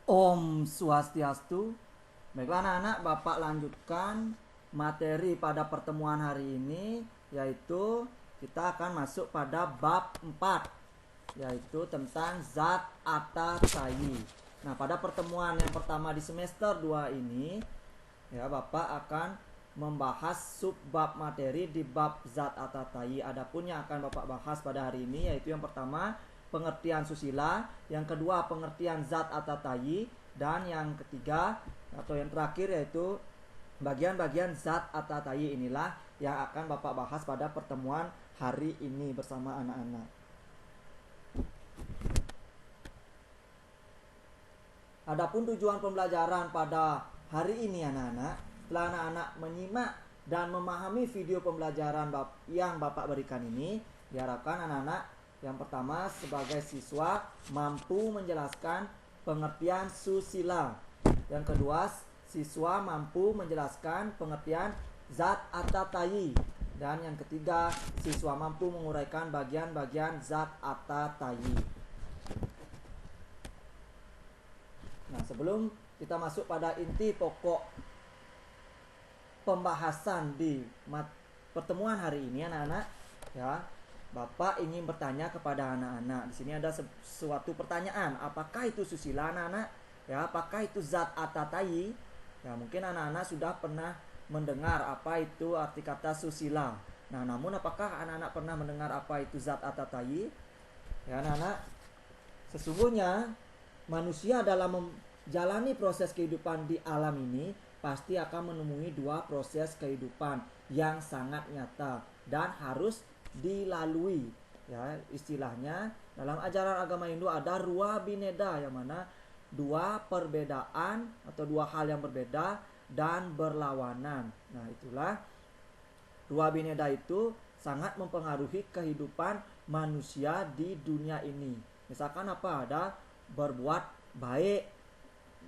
Om Swastiastu. Baiklah anak-anak, Bapak lanjutkan materi pada pertemuan hari ini, yaitu kita akan masuk pada bab 4, yaitu tentang zat atau tayi. Nah, pada pertemuan yang pertama di semester 2 ini, ya Bapak akan membahas subbab materi di bab zat atau tayi. Adapun yang akan Bapak bahas pada hari ini yaitu yang pertama pengertian susila, yang kedua pengertian zat atau tayi, dan yang ketiga atau yang terakhir yaitu bagian-bagian zat atau tayi. Inilah yang akan Bapak bahas pada pertemuan hari ini bersama anak-anak. Adapun tujuan pembelajaran pada hari ini anak-anak, setelah anak-anak menyimak dan memahami video pembelajaran yang Bapak berikan ini, diharapkan anak-anak yang pertama sebagai siswa mampu menjelaskan pengertian susila. Yang kedua, siswa mampu menjelaskan pengertian zat atau tayi. Dan yang ketiga, siswa mampu menguraikan bagian-bagian zat atau tayi. Nah, sebelum kita masuk pada inti pokok pembahasan di pertemuan hari ini anak-anak, ya, Bapak ingin bertanya kepada anak-anak. Di sini ada suatu pertanyaan, apakah itu susila anak-anak? Ya, apakah itu zat atau tayi? Ya, mungkin anak-anak sudah pernah mendengar apa itu arti kata susila. Nah, namun apakah anak-anak pernah mendengar apa itu zat atau tayi? Ya, anak-anak, sesungguhnya manusia dalam menjalani proses kehidupan di alam ini pasti akan menemui dua proses kehidupan yang sangat nyata dan harus dilalui. Ya, istilahnya dalam ajaran agama Hindu ada ruwa bineda, yang mana dua perbedaan atau dua hal yang berbeda dan berlawanan. Nah, itulah ruwa bineda itu sangat mempengaruhi kehidupan manusia di dunia ini. Misalkan apa? Ada berbuat baik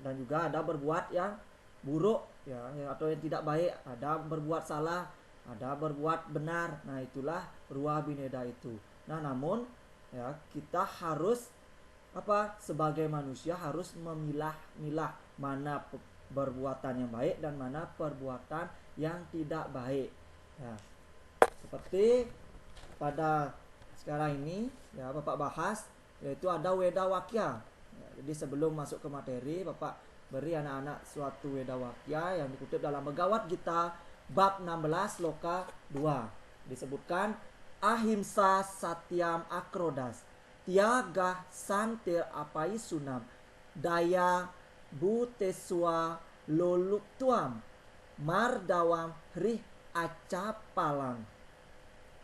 dan juga ada berbuat yang buruk, ya, atau yang tidak baik. Ada berbuat salah, ada berbuat benar. Nah, itulah ruwa bineda itu. Nah, namun ya kita harus sebagai manusia harus memilah-milah mana perbuatan yang baik dan mana perbuatan yang tidak baik. Ya, seperti pada sekarang ini ya Bapak bahas, yaitu ada Weda Wakya. Ya, jadi sebelum masuk ke materi, Bapak beri anak-anak suatu Weda Wakya yang dikutip dalam Bhagavad Gita bab 16 loka 2. Disebutkan ahimsa satyam akrodas tiaga santir apai sunam daya buteswa loluktuam mardawam rih acapalang.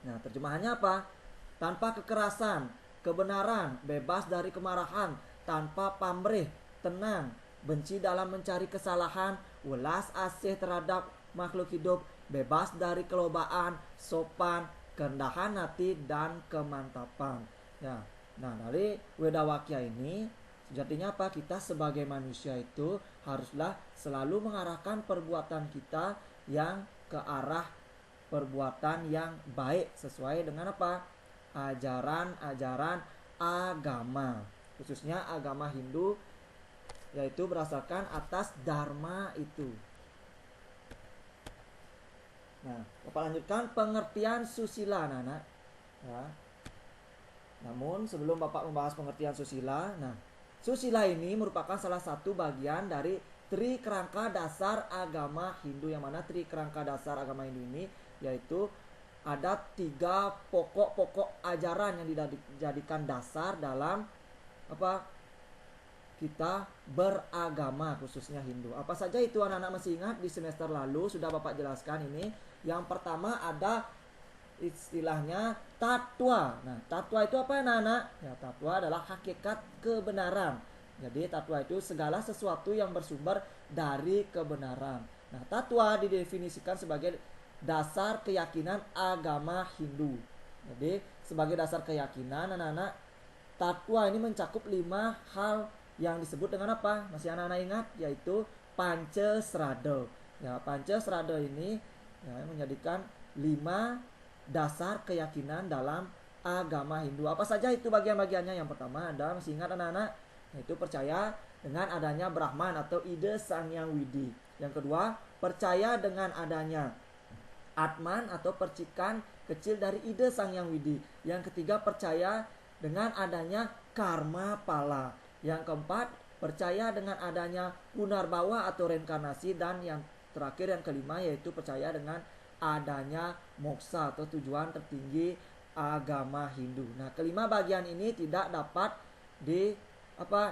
Nah, terjemahannya apa? Tanpa kekerasan, kebenaran, bebas dari kemarahan, tanpa pamrih, tenang, benci dalam mencari kesalahan, welas asih terhadap makhluk hidup, bebas dari kelobaan, sopan, kerendahan hati, dan kemantapan. Ya, nah dari Weda Wakya ini sejatinya apa? Kita sebagai manusia itu haruslah selalu mengarahkan perbuatan kita yang ke arah perbuatan yang baik sesuai dengan apa? Ajaran-ajaran agama, khususnya agama Hindu, yaitu berdasarkan atas dharma itu. Nah, Bapak lanjutkan pengertian susila anak-anak. Ya. Namun sebelum Bapak membahas pengertian susila, nah, susila ini merupakan salah satu bagian dari tri kerangka dasar agama Hindu, yang mana tri kerangka dasar agama Hindu ini yaitu ada 3 pokok-pokok ajaran yang dijadikan dasar dalam kita beragama, khususnya Hindu. Apa saja itu anak-anak masih ingat? Di semester lalu sudah Bapak jelaskan ini. Yang pertama ada istilahnya tatwa. Nah, tatwa itu apa anak-anak? Ya, tatwa adalah hakikat kebenaran. Jadi tatwa itu segala sesuatu yang bersumber dari kebenaran. Nah, tatwa didefinisikan sebagai dasar keyakinan agama Hindu. Jadi sebagai dasar keyakinan anak-anak, tatwa ini mencakup 5 hal yang disebut dengan apa? Masih anak-anak ingat? Yaitu Pancasrada. Ya, Pancasrada ini ya, menjadikan 5 dasar keyakinan dalam agama Hindu. Apa saja itu bagian-bagiannya? Yang pertama ada, masih ingat anak-anak? yaitu percaya dengan adanya Brahman atau ide Sang Yang Widi. Yang kedua, percaya dengan adanya Atman atau percikan kecil dari ide Sang Yang Widi. Yang ketiga, percaya dengan adanya karma pala. Yang keempat, percaya dengan adanya punarbawa atau reinkarnasi. Dan yang terakhir, yang kelima, yaitu percaya dengan adanya moksa atau tujuan tertinggi agama Hindu. Nah, kelima bagian ini tidak dapat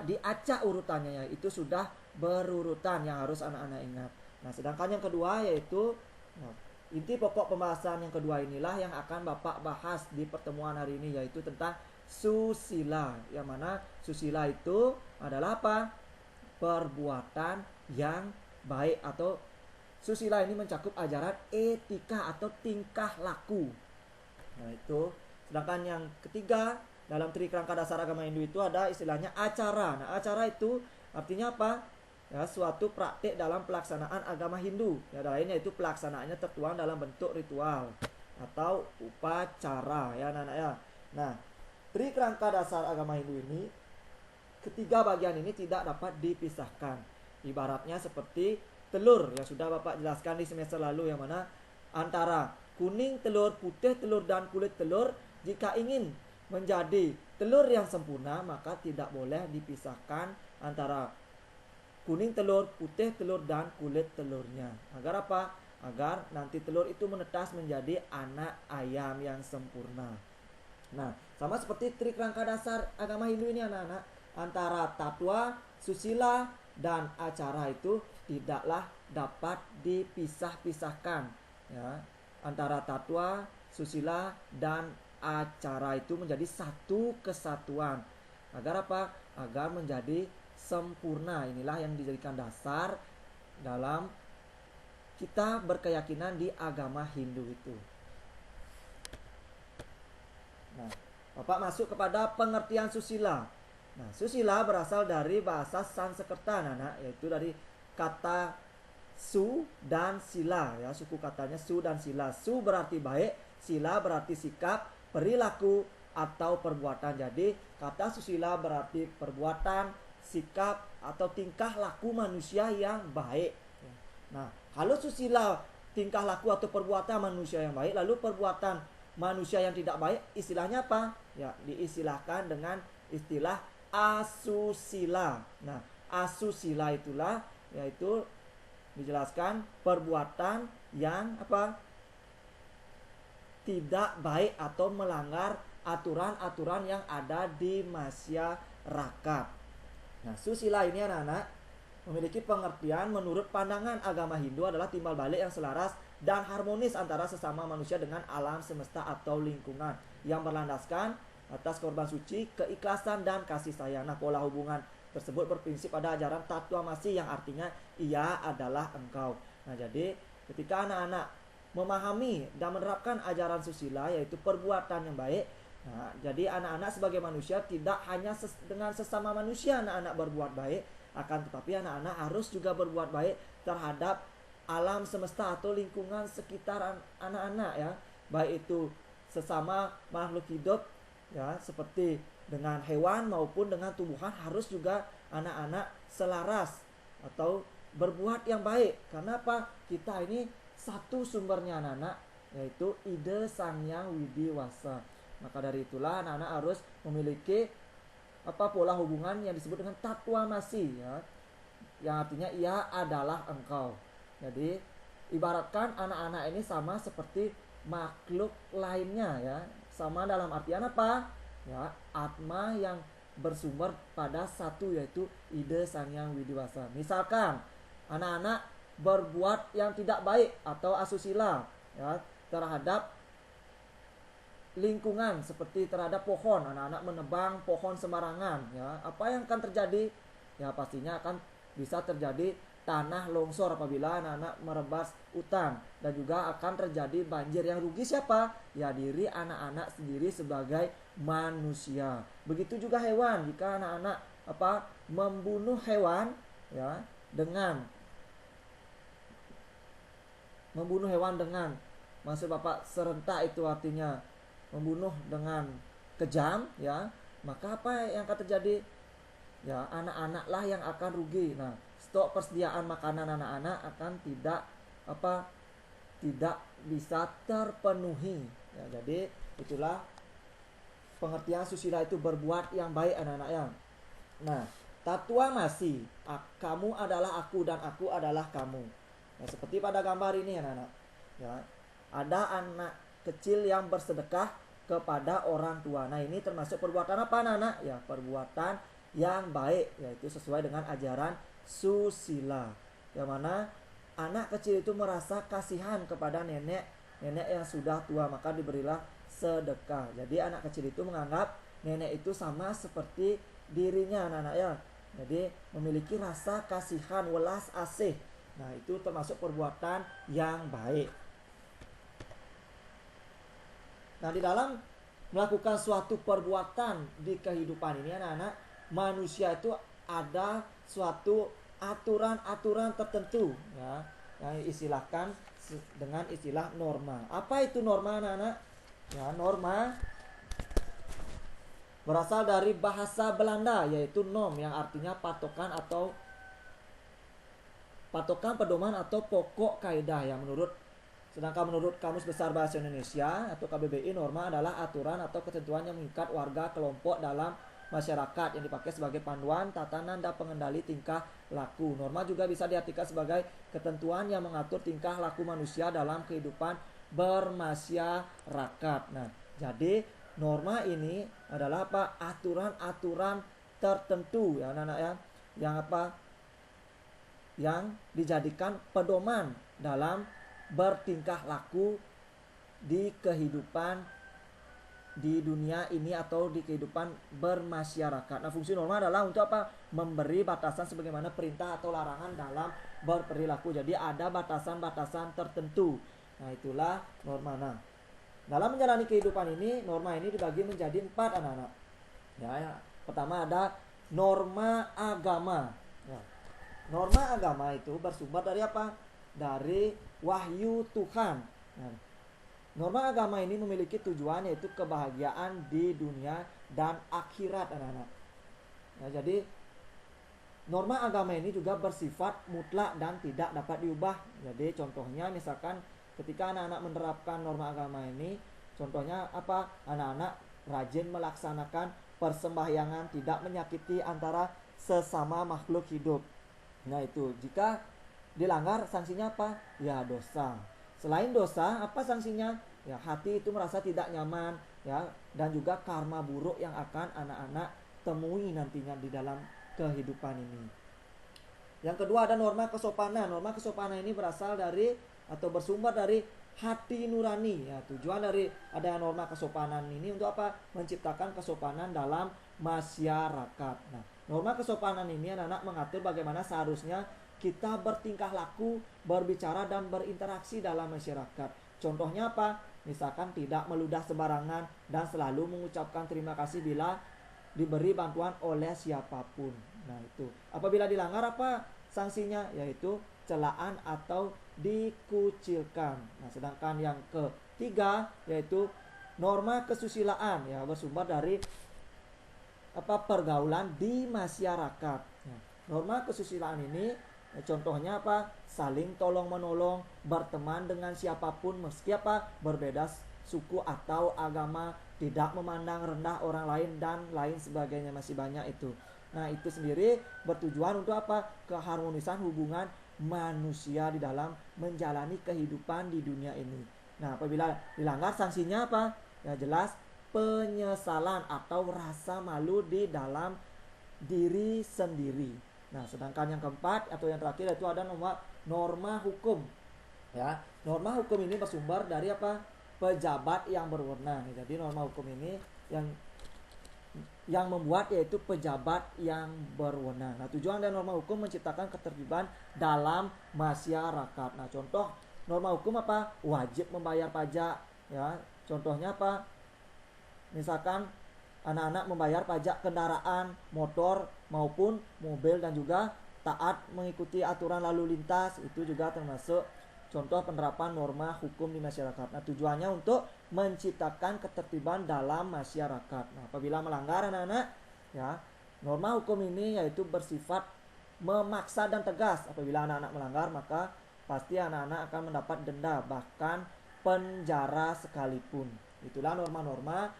diacak urutannya, yaitu sudah berurutan yang harus anak-anak ingat. Nah, sedangkan yang kedua yaitu inti pokok pembahasan yang kedua inilah yang akan Bapak bahas di pertemuan hari ini, yaitu tentang susila. Yang mana susila itu adalah apa? Perbuatan yang baik, atau susila ini mencakup ajaran etika atau tingkah laku. Nah, itu. Sedangkan yang ketiga dalam trikerangka dasar agama Hindu itu ada istilahnya acara. Nah, acara itu artinya apa? Ya, suatu praktik dalam pelaksanaan agama Hindu. Ya, lainnya itu pelaksanaannya tertuang dalam bentuk ritual atau upacara, ya anak-anak ya. Nah, trikerangka dasar agama Hindu ini, ketiga bagian ini tidak dapat dipisahkan. Ibaratnya seperti telur yang sudah Bapak jelaskan di semester lalu, yang mana antara kuning telur, putih telur, dan kulit telur, jika ingin menjadi telur yang sempurna, maka tidak boleh dipisahkan antara kuning telur, putih telur, dan kulit telurnya. Agar apa? Agar nanti telur itu menetas menjadi anak ayam yang sempurna. Nah, sama seperti trikerangka dasar agama Hindu ini anak-anak, antara tatwa, susila, dan acara itu tidaklah dapat dipisah-pisahkan, ya. Antara tatwa, susila, dan acara itu menjadi satu kesatuan. Agar apa? Agar menjadi sempurna. Inilah yang dijadikan dasar dalam kita berkeyakinan di agama Hindu itu. Nah, Bapak masuk kepada pengertian susila. Nah, susila berasal dari bahasa Sanskerta, anak, yaitu dari kata su dan sila, ya, suku katanya su dan sila. Su berarti baik, sila berarti sikap, perilaku, atau perbuatan. Jadi kata susila berarti perbuatan, sikap, atau tingkah laku manusia yang baik. Nah, kalau susila tingkah laku atau perbuatan manusia yang baik, lalu perbuatan manusia yang tidak baik, istilahnya apa? Ya, diistilahkan dengan istilah asusila. Nah, asusila itulah yaitu dijelaskan perbuatan yang apa? Tidak baik atau melanggar aturan-aturan yang ada di masyarakat. Nah, susila ini anak-anak memiliki pengertian menurut pandangan agama Hindu adalah timbal balik yang selaras dan harmonis antara sesama manusia dengan alam semesta atau lingkungan yang berlandaskan atas korban suci, keikhlasan, dan kasih sayang. Nah, pola hubungan tersebut berprinsip pada ajaran Tatwamasi yang artinya ia adalah engkau. Nah, jadi ketika anak-anak memahami dan menerapkan ajaran susila, yaitu perbuatan yang baik, nah, jadi anak-anak sebagai manusia tidak hanya dengan sesama manusia anak-anak berbuat baik, akan tetapi anak-anak harus juga berbuat baik terhadap alam semesta atau lingkungan sekitar anak-anak, ya, baik itu sesama makhluk hidup, ya, seperti dengan hewan maupun dengan tumbuhan, harus juga anak-anak selaras atau berbuat yang baik. Karena apa? Kita ini satu sumbernya anak-anak, yaitu ide Sang Yang Widi Wasa. Maka dari itulah anak-anak harus memiliki pola hubungan yang disebut dengan Tatwamasi, ya, yang artinya ia adalah engkau. Jadi ibaratkan anak-anak ini sama seperti makhluk lainnya, ya, sama dalam artian apa? Ya, atma yang bersumber pada satu, yaitu ide Sang Yang Widi Wasa. Misalkan anak-anak berbuat yang tidak baik atau asusila, ya, terhadap lingkungan, seperti terhadap pohon, anak-anak menebang pohon sembarangan, ya, apa yang akan terjadi? Ya, pastinya akan bisa terjadi tanah longsor apabila anak-anak merebas hutan, dan juga akan terjadi banjir. Yang rugi siapa? Ya, diri anak-anak sendiri sebagai manusia. Begitu juga hewan, jika anak-anak membunuh hewan, ya, dengan membunuh hewan dengan, maksud Bapak serentak, itu artinya membunuh dengan kejam, ya, maka apa yang akan terjadi? ya anak-anaklah yang akan rugi. Nah, stok persediaan makanan anak-anak akan tidak bisa terpenuhi. Ya, jadi itulah pengertian susila itu berbuat yang baik anak-anak ya. Nah, tatua masih kamu adalah aku dan aku adalah kamu. Nah, seperti pada gambar ini anak-anak. Ya, ada anak kecil yang bersedekah kepada orang tua. Nah, ini termasuk perbuatan apa anak-anak? Ya, perbuatan yang baik, yaitu sesuai dengan ajaran susila. Yang mana anak kecil itu merasa kasihan kepada nenek yang sudah tua, maka diberilah sedekah. Jadi anak kecil itu menganggap nenek itu sama seperti dirinya anak-anak ya. Jadi memiliki rasa kasihan, welas asih. Nah, itu termasuk perbuatan yang baik. Nah, di dalam melakukan suatu perbuatan di kehidupan ini anak-anak, manusia itu ada suatu aturan-aturan tertentu ya, yang istilahkan dengan istilah norma. Apa itu norma anak-anak? Ya, norma berasal dari bahasa Belanda, yaitu norm, yang artinya patokan atau patokan, pedoman atau pokok kaidah. Sedangkan menurut Kamus Besar Bahasa Indonesia atau KBBI, norma adalah aturan atau ketentuan yang mengikat warga kelompok dalam masyarakat yang dipakai sebagai panduan, tatanan, dan pengendali tingkah laku. Norma juga bisa diartikan sebagai ketentuan yang mengatur tingkah laku manusia dalam kehidupan bermasyarakat. Nah, jadi norma ini adalah apa? Aturan-aturan tertentu ya anak-anak ya, yang dijadikan pedoman dalam bertingkah laku di kehidupan di dunia ini atau di kehidupan bermasyarakat. Nah, fungsi norma adalah untuk apa? Memberi batasan sebagaimana perintah atau larangan dalam berperilaku. Jadi ada batasan-batasan tertentu. Nah, itulah norma. Nah, dalam menjalani kehidupan ini, norma ini dibagi menjadi 4 anak-anak. Ya, pertama ada norma agama. Ya. Norma agama itu bersumber dari apa? Dari wahyu Tuhan. Nah, norma agama ini memiliki tujuan, yaitu kebahagiaan di dunia dan akhirat anak-anak. Nah, jadi norma agama ini juga bersifat mutlak dan tidak dapat diubah. Jadi contohnya misalkan ketika anak-anak menerapkan norma agama ini, contohnya apa? Anak-anak rajin melaksanakan persembahyangan, tidak menyakiti antara sesama makhluk hidup. Nah, itu jika dilanggar sanksinya apa? Ya, dosa. Selain dosa, apa sanksinya? Ya, hati itu merasa tidak nyaman ya, dan juga karma buruk yang akan anak-anak temui nantinya di dalam kehidupan ini. Yang kedua ada norma kesopanan. Norma kesopanan ini berasal dari atau bersumber dari hati nurani ya. Tujuan dari ada norma kesopanan ini untuk apa? Menciptakan kesopanan dalam masyarakat. Nah, norma kesopanan ini anak-anak mengatur bagaimana seharusnya kita bertingkah laku, berbicara dan berinteraksi dalam masyarakat. Contohnya apa? Misalkan tidak meludah sembarangan dan selalu mengucapkan terima kasih bila diberi bantuan oleh siapapun. Nah, itu. Apabila dilanggar apa sanksinya? Yaitu celaan atau dikucilkan. Nah, sedangkan yang ketiga yaitu norma kesusilaan ya, bersumber dari pergaulan di masyarakat. Nah, norma kesusilaan ini contohnya apa? Saling tolong menolong, berteman dengan siapapun meski berbeda suku atau agama, tidak memandang rendah orang lain dan lain sebagainya, masih banyak itu. Nah, itu sendiri bertujuan untuk apa? Keharmonisan hubungan manusia di dalam menjalani kehidupan di dunia ini. Nah, apabila dilanggar sanksinya apa? Ya jelas penyesalan atau rasa malu di dalam diri sendiri. Nah, sedangkan yang keempat atau yang terakhir itu ada norma hukum. Ya, norma hukum ini bersumber dari apa? Pejabat yang berwenang. Jadi norma hukum ini yang membuat yaitu pejabat yang berwenang. Nah, tujuan dari norma hukum menciptakan ketertiban dalam masyarakat. Nah, contoh norma hukum apa? Wajib membayar pajak. Ya, contohnya apa? Misalkan anak-anak membayar pajak kendaraan, motor maupun mobil, dan juga taat mengikuti aturan lalu lintas. Itu juga termasuk contoh penerapan norma hukum di masyarakat. Nah, tujuannya untuk menciptakan ketertiban dalam masyarakat. Nah, apabila melanggar anak-anak ya, Norma hukum ini yaitu bersifat memaksa dan tegas. Apabila anak-anak melanggar, maka pasti anak-anak akan mendapat denda, bahkan penjara sekalipun. Itulah norma-norma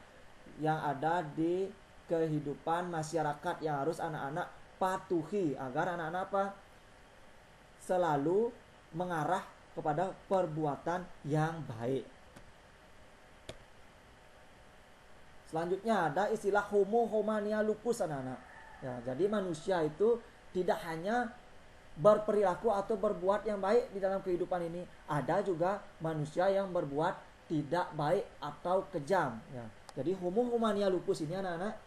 yang ada di kehidupan masyarakat yang harus anak-anak patuhi agar anak-anak selalu mengarah kepada perbuatan yang baik. Selanjutnya ada istilah homo homania lupus, anak-anak. Ya, jadi manusia itu tidak hanya berperilaku atau berbuat yang baik di dalam kehidupan ini, ada juga manusia yang berbuat tidak baik atau kejam. Ya, jadi homo homania lupus ini, anak-anak,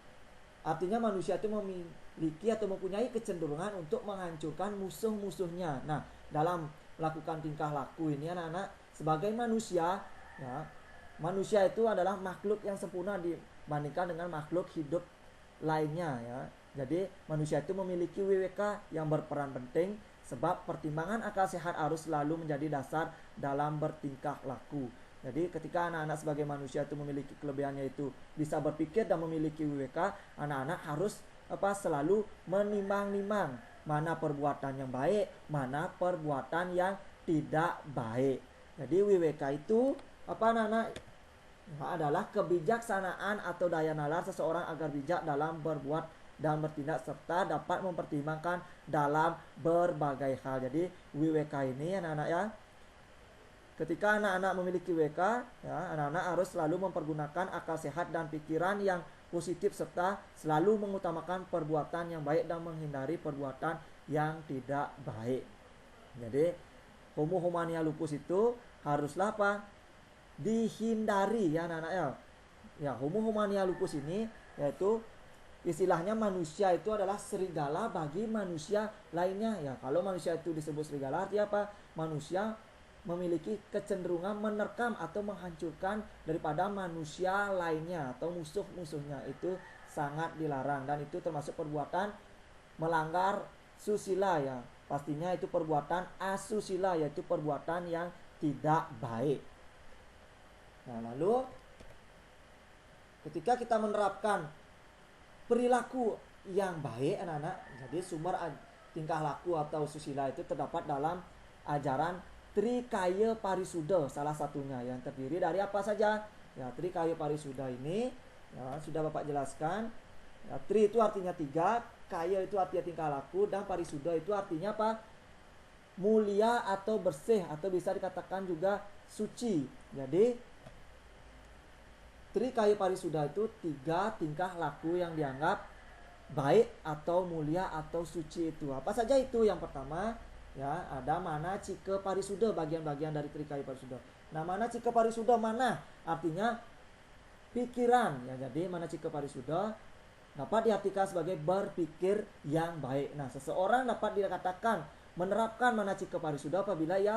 artinya manusia itu memiliki atau mempunyai kecenderungan untuk menghancurkan musuh-musuhnya. Nah, dalam melakukan tingkah laku ini, anak-anak, sebagai manusia, ya, manusia itu adalah makhluk yang sempurna dibandingkan dengan makhluk hidup lainnya, ya. Jadi manusia itu memiliki WWK yang berperan penting, sebab pertimbangan akal sehat harus selalu menjadi dasar dalam bertingkah laku. Jadi ketika anak-anak sebagai manusia itu memiliki kelebihannya, itu bisa berpikir dan memiliki WWK, anak-anak harus selalu menimbang-nimbang mana perbuatan yang baik, mana perbuatan yang tidak baik. Jadi WWK itu anak-anak adalah kebijaksanaan atau daya nalar seseorang agar bijak dalam berbuat dan bertindak serta dapat mempertimbangkan dalam berbagai hal. Jadi WWK ini, anak-anak, ya, ketika anak-anak memiliki WK, ya, anak-anak harus selalu mempergunakan akal sehat dan pikiran yang positif serta selalu mengutamakan perbuatan yang baik dan menghindari perbuatan yang tidak baik. Jadi homo homania lupus itu haruslah dihindari, ya, anak-anak, ya. Ya, homo homania lupus ini yaitu istilahnya manusia itu adalah serigala bagi manusia lainnya. Ya, kalau manusia itu disebut serigala, artinya apa? Manusia memiliki kecenderungan menerkam atau menghancurkan daripada manusia lainnya atau musuh-musuhnya. Itu sangat dilarang, dan itu termasuk perbuatan melanggar susila, ya. Pastinya itu perbuatan asusila, yaitu perbuatan yang tidak baik. Nah, lalu ketika kita menerapkan perilaku yang baik, anak-anak, jadi sumber tingkah laku atau susila itu terdapat dalam ajaran Trikaya Parisuda, salah satunya yang terdiri dari apa saja? Ya, Trikaya Parisuda ini, ya, sudah Bapak jelaskan. Ya, tri itu artinya 3, kaya itu artinya tingkah laku, dan parisuda itu artinya apa? Mulia atau bersih, atau bisa dikatakan juga suci. Jadi Trikaya Parisuda itu 3 tingkah laku yang dianggap baik atau mulia atau suci itu. Apa saja itu? Yang pertama, ya, ada mana cika parisuda, bagian-bagian dari Trikaya Parisuda. Nah, mana cika parisuda, mana artinya pikiran, ya. Jadi mana cika parisuda dapat diartikan sebagai berpikir yang baik. Nah, seseorang dapat dikatakan menerapkan mana cika parisuda apabila ia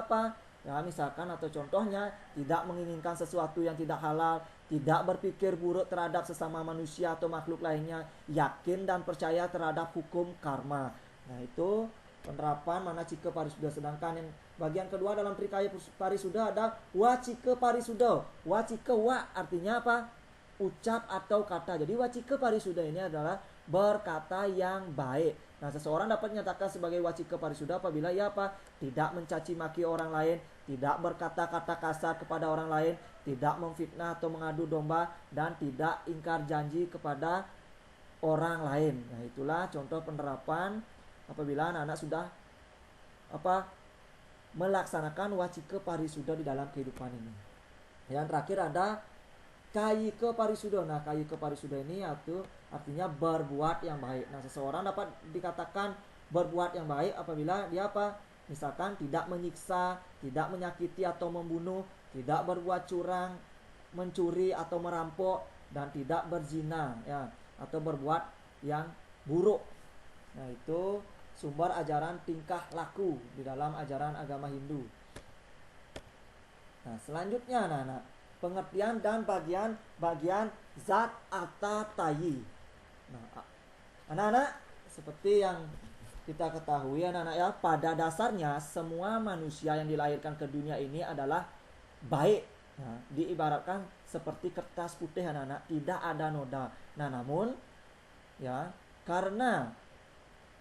ya, misalkan atau contohnya tidak menginginkan sesuatu yang tidak halal, tidak berpikir buruk terhadap sesama manusia atau makhluk lainnya, yakin dan percaya terhadap hukum karma. Nah, itu penerapan mana cika parisuda. Sedangkan yang bagian kedua dalam Trikaya Parisuda ada wacika parisuda. Wacika, wa artinya apa? Ucap atau kata. Jadi wacika parisuda ini adalah berkata yang baik. Nah, seseorang dapat menyatakan sebagai wacika parisuda apabila ia tidak mencaci maki orang lain, tidak berkata-kata kasar kepada orang lain, tidak memfitnah atau mengadu domba, dan tidak ingkar janji kepada orang lain. Nah, itulah contoh penerapan apabila anak-anak sudah melaksanakan wacika parisuda di dalam kehidupan ini. Yang terakhir ada kayika parisuda. Nah, kayika parisuda ini artinya berbuat yang baik. Nah, seseorang dapat dikatakan berbuat yang baik apabila dia misalkan tidak menyiksa, tidak menyakiti atau membunuh, tidak berbuat curang, mencuri atau merampok, dan tidak berzina, ya, atau berbuat yang buruk. Nah, itu sumber ajaran tingkah laku di dalam ajaran agama Hindu. Nah, selanjutnya, anak-anak, pengertian dan bagian zat atau tayi. Nah, anak-anak, seperti yang kita ketahui, anak-anak, ya, pada dasarnya semua manusia yang dilahirkan ke dunia ini adalah baik. Nah, diibaratkan seperti kertas putih, anak-anak, tidak ada noda. Nah, namun, ya, karena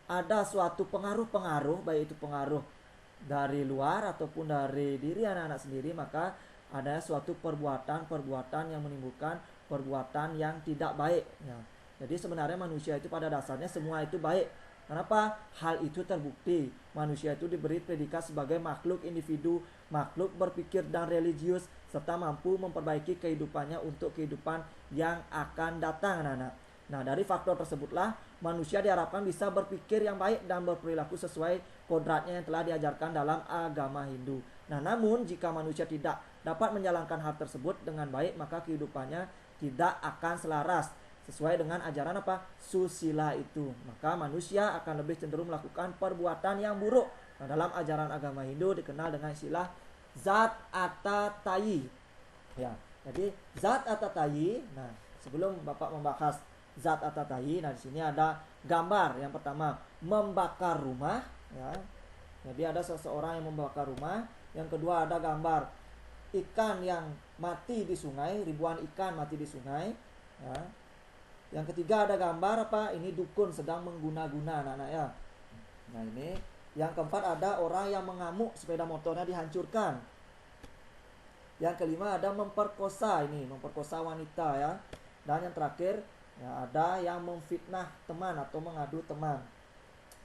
ada suatu pengaruh-pengaruh, baik itu pengaruh dari luar ataupun dari diri anak-anak sendiri, maka ada suatu perbuatan-perbuatan yang menimbulkan perbuatan yang tidak baik ya. Jadi sebenarnya manusia itu pada dasarnya semua itu baik. Kenapa? Hal itu terbukti. Manusia itu diberi predikat sebagai makhluk individu, makhluk berpikir dan religius, serta mampu memperbaiki kehidupannya untuk kehidupan yang akan datang, anak-anak. Nah, dari faktor tersebutlah manusia diharapkan bisa berpikir yang baik dan berperilaku sesuai kodratnya yang telah diajarkan dalam agama Hindu. Nah, namun jika manusia tidak dapat menjalankan hal tersebut dengan baik, maka kehidupannya tidak akan selaras sesuai dengan ajaran apa? Susila itu. Maka manusia akan lebih cenderung melakukan perbuatan yang buruk. Nah, dalam ajaran agama Hindu dikenal dengan istilah Zat Atatayi. Ya, jadi Zat Atatayi. Nah, sebelum Bapak membahas Zat Atatayi, nah di sini ada gambar. Yang pertama, membakar rumah, ya. Jadi ada seseorang yang membakar rumah. Yang kedua ada gambar ikan yang mati di sungai, ribuan ikan mati di sungai, ya. Yang ketiga ada gambar apa? Ini dukun sedang mengguna-guna anak-anak ya. Nah ini. Yang keempat ada orang yang mengamuk, sepeda motornya dihancurkan. Yang kelima ada memperkosa, ini memperkosa wanita ya. Dan yang terakhir ya, ada yang memfitnah teman atau mengadu teman.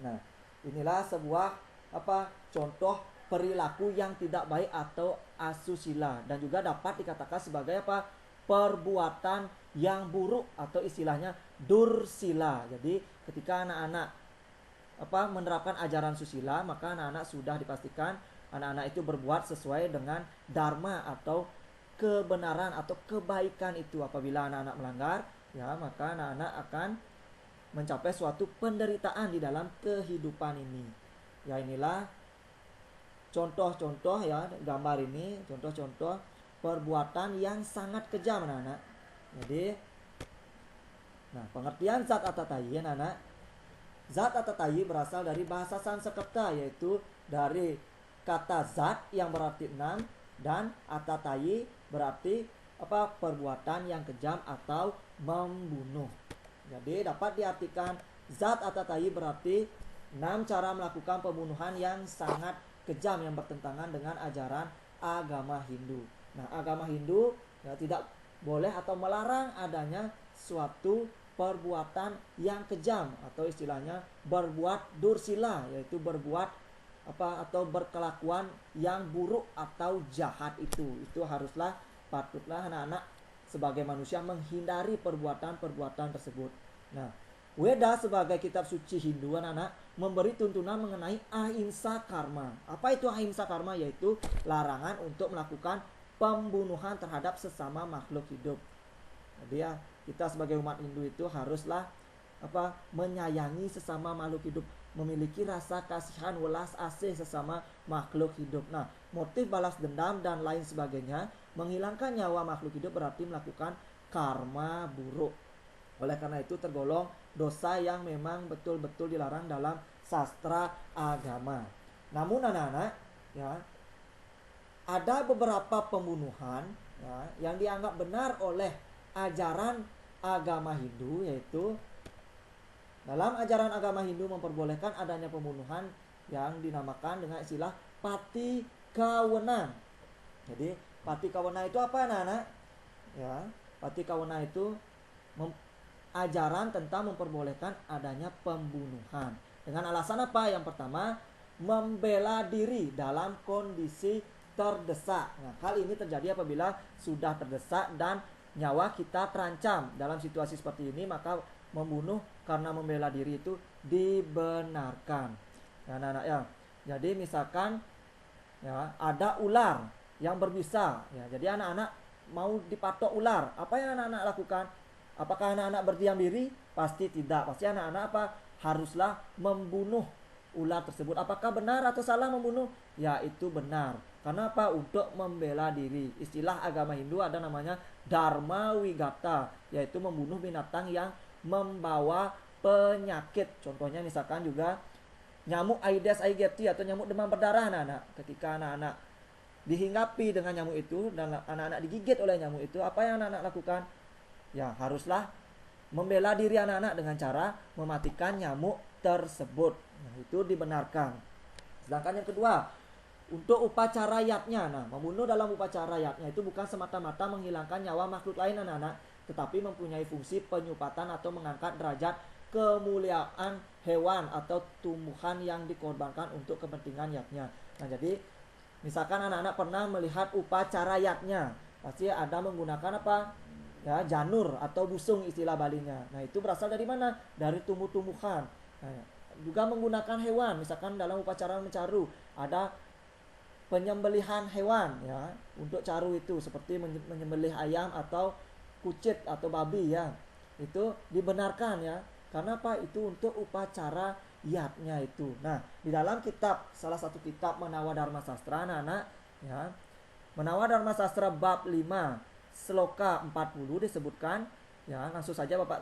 Nah inilah sebuah apa? Contoh perilaku yang tidak baik atau asusila, dan juga dapat dikatakan sebagai apa? Perbuatan yang buruk atau istilahnya dursila. Jadi ketika anak-anak menerapkan ajaran susila, maka anak-anak sudah dipastikan anak-anak itu berbuat sesuai dengan dharma atau kebenaran atau kebaikan itu. Apabila anak-anak melanggar, ya maka anak-anak akan mencapai suatu penderitaan di dalam kehidupan ini. Ya inilah contoh-contoh ya, gambar ini contoh-contoh perbuatan yang sangat kejam anak-anak. Jadi nah, pengertian Zat Atatayi anak-anak. Zat Atatayi berasal dari bahasa Sanskerta, yaitu dari kata zat yang berarti 6 dan Atatayi berarti apa? Perbuatan yang kejam atau membunuh. Jadi dapat diartikan Zat Atatayi berarti 6 cara melakukan pembunuhan yang sangat kejam yang bertentangan dengan ajaran agama Hindu. Nah, agama Hindu ya, tidak boleh atau melarang adanya suatu perbuatan yang kejam atau istilahnya berbuat dursila, yaitu berbuat apa atau berkelakuan yang buruk atau jahat itu. Itu haruslah, patutlah anak-anak sebagai manusia menghindari perbuatan-perbuatan tersebut. Nah, Weda sebagai kitab suci Hindu anak-anak memberi tuntunan mengenai ahimsa karma. Apa itu ahimsa karma? Yaitu larangan untuk melakukan pembunuhan terhadap sesama makhluk hidup. Jadi ya, kita sebagai umat Hindu itu haruslah menyayangi sesama makhluk hidup, memiliki rasa kasihan, welas asih sesama makhluk hidup. Nah, motif balas dendam dan lain sebagainya, menghilangkan nyawa makhluk hidup berarti melakukan karma buruk. Oleh karena itu tergolong dosa yang memang betul-betul dilarang dalam sastra agama. Namun anak-anak ya, ada beberapa pembunuhan ya, yang dianggap benar oleh ajaran agama Hindu, yaitu dalam ajaran agama Hindu memperbolehkan adanya pembunuhan yang dinamakan dengan istilah patikawana. Jadi patikawana itu apa anak-anak? Ya, patikawana itu ajaran tentang memperbolehkan adanya pembunuhan dengan alasan apa? Yang pertama, membela diri dalam kondisi terdesak. Nah, hal ini terjadi apabila sudah terdesak dan nyawa kita terancam. Dalam situasi seperti ini, maka membunuh karena membela diri itu dibenarkan. Ya, anak-anak ya. Jadi misalkan ya, ada ular yang berbisa. Ya, jadi anak-anak mau dipatok ular. Apa yang anak-anak lakukan? Apakah anak-anak berdiam diri? Pasti tidak. Pasti anak-anak haruslah membunuh ular tersebut. Apakah benar atau salah membunuh? Ya, itu benar. Karena apa? Untuk membela diri. Istilah agama Hindu ada namanya Dharma Wigata, yaitu membunuh binatang yang membawa penyakit. Contohnya misalkan juga nyamuk Aedes aegypti atau nyamuk demam berdarah anak-anak. Ketika anak-anak dihinggapi dengan nyamuk itu dan anak-anak digigit oleh nyamuk itu, apa yang anak-anak lakukan? Ya, haruslah membela diri anak-anak dengan cara mematikan nyamuk tersebut. Nah, itu dibenarkan. Sedangkan yang kedua, untuk upacara yatnya. Nah, membunuh dalam upacara yatnya itu bukan semata-mata menghilangkan nyawa makhluk lain anak-anak, tetapi mempunyai fungsi penyupatan atau mengangkat derajat kemuliaan hewan atau tumbuhan yang dikorbankan untuk kepentingan yatnya. Nah, jadi misalkan anak-anak pernah melihat upacara yatnya, pasti ada menggunakan apa? Ya, janur atau busung istilah Balinya. Nah, itu berasal dari mana? Dari tumbuh-tumbuhan. Nah, juga menggunakan hewan, misalkan dalam upacara mencaru ada penyembelihan hewan ya untuk caru itu seperti menyembelih ayam atau kucit atau babi ya. Itu dibenarkan ya. Karena apa? Itu untuk upacara yatnya itu. Nah, di dalam kitab salah satu kitab Menawa Dharma Sastra anak-anak ya. Menawa Dharma Sastra bab 5 Sloka 40 disebutkan ya, langsung saja Bapak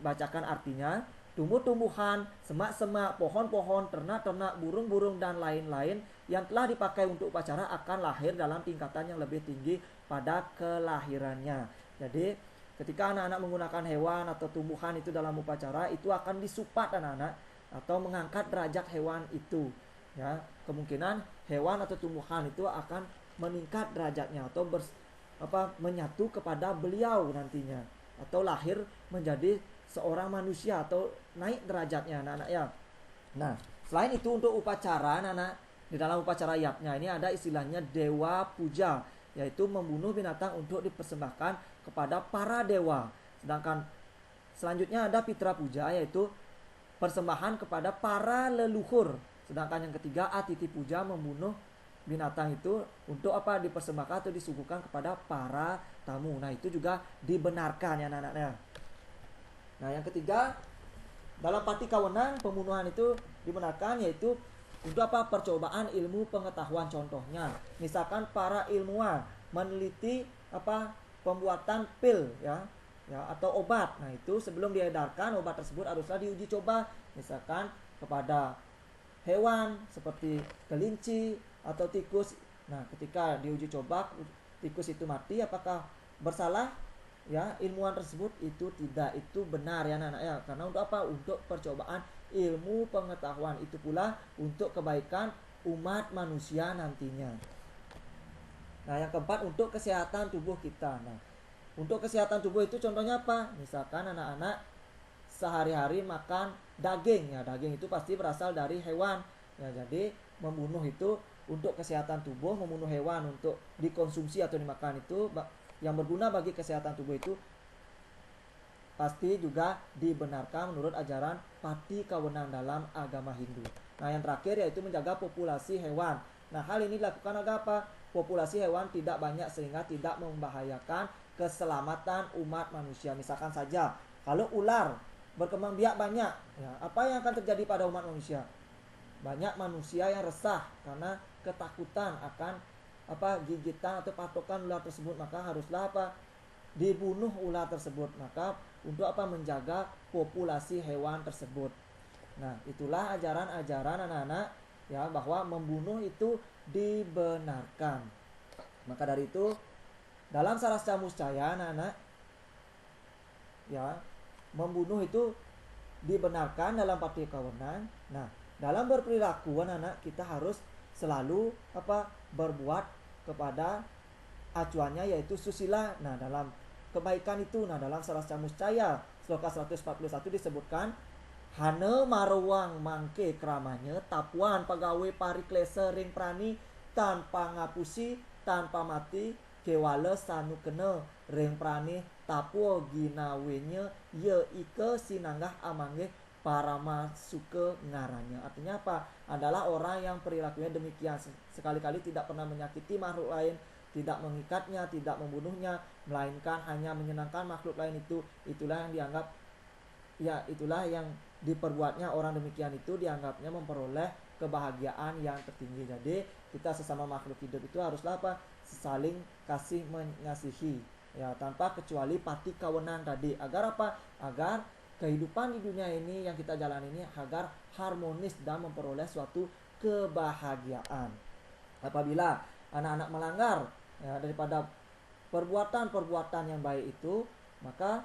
bacakan artinya. Tumbuh-tumbuhan, semak-semak, pohon-pohon, ternak-ternak, burung-burung dan lain-lain yang telah dipakai untuk upacara akan lahir dalam tingkatan yang lebih tinggi pada kelahirannya. Jadi ketika anak-anak menggunakan hewan atau tumbuhan itu dalam upacara, itu akan disupat anak-anak atau mengangkat derajat hewan itu. Ya, kemungkinan hewan atau tumbuhan itu akan meningkat derajatnya atau menyatu kepada beliau nantinya atau lahir menjadi seorang manusia atau naik derajatnya anak-anak ya. Nah, selain itu untuk upacara anak-anak, di dalam upacara yatnya ini ada istilahnya dewa puja, yaitu membunuh binatang untuk dipersembahkan kepada para dewa. Sedangkan selanjutnya ada pitra puja, yaitu persembahan kepada para leluhur. Sedangkan yang ketiga atiti puja, membunuh binatang itu untuk apa? Dipersembahkan atau disuguhkan kepada para tamu. Nah, itu juga dibenarkan ya anak-anaknya. Nah, yang ketiga, dalam pati kawenang pembunuhan itu dibenarkan, yaitu untuk apa? Percobaan ilmu pengetahuan. Contohnya, misalkan para ilmuwan meneliti apa? Pembuatan pil ya atau obat. Nah, itu sebelum diedarkan obat tersebut haruslah diuji coba misalkan kepada hewan seperti kelinci atau tikus. Nah, ketika diuji coba tikus itu mati, apakah bersalah? Ya, ilmuwan tersebut itu tidak, itu benar ya anak-anak ya. Karena untuk apa? Untuk percobaan ilmu pengetahuan, itu pula untuk kebaikan umat manusia nantinya. Nah, yang keempat, untuk kesehatan tubuh kita. Nah, untuk kesehatan tubuh itu contohnya apa? Misalkan anak-anak sehari-hari makan daging ya, daging itu pasti berasal dari hewan ya. Jadi membunuh itu untuk kesehatan tubuh, membunuh hewan untuk dikonsumsi atau dimakan itu yang berguna bagi kesehatan tubuh itu pasti juga dibenarkan menurut ajaran pati kawenang dalam agama Hindu. Nah, yang terakhir yaitu menjaga populasi hewan. Nah, hal ini dilakukan agar apa? Populasi hewan tidak banyak sehingga tidak membahayakan keselamatan umat manusia. Misalkan saja kalau ular berkembang biak banyak ya, apa yang akan terjadi pada umat manusia? Banyak manusia yang resah karena ketakutan akan gigitan atau patokan ular tersebut, maka haruslah dibunuh ular tersebut. Maka untuk menjaga populasi hewan tersebut. Nah, itulah ajaran-ajaran anak-anak ya, bahwa membunuh itu dibenarkan. Maka dari itu dalam Sarasca Muscaya anak-anak ya, membunuh itu dibenarkan dalam pati kawenang. Nah, dalam berperilaku anak-anak kita harus selalu berbuat kepada acuannya, yaitu susila. Nah, dalam kebaikan itu, dalam Sarasca Muscaya sloka 141 disebutkan hane marwang mangke kramanya tapuan pagawe pariklese ring prani tanpa ngapusi tanpa mati kewale sanu kene ring prani tapuo ginawenya ye ike sinanggah amangge parama suke ngaranya. Artinya apa? Adalah orang yang perilakunya demikian, sekali-kali tidak pernah menyakiti makhluk lain, tidak mengikatnya, tidak membunuhnya, melainkan hanya menyenangkan makhluk lain itu. Itulah yang dianggap ya, itulah yang diperbuatnya orang demikian itu dianggapnya memperoleh kebahagiaan yang tertinggi. Jadi kita sesama makhluk hidup itu haruslah saling kasih mengasihi ya, tanpa kecuali pati kawenang tadi. Agar apa? Agar kehidupan di dunia ini yang kita jalani ini agar harmonis dan memperoleh suatu kebahagiaan. Apabila anak-anak melanggar ya, daripada perbuatan-perbuatan yang baik itu, maka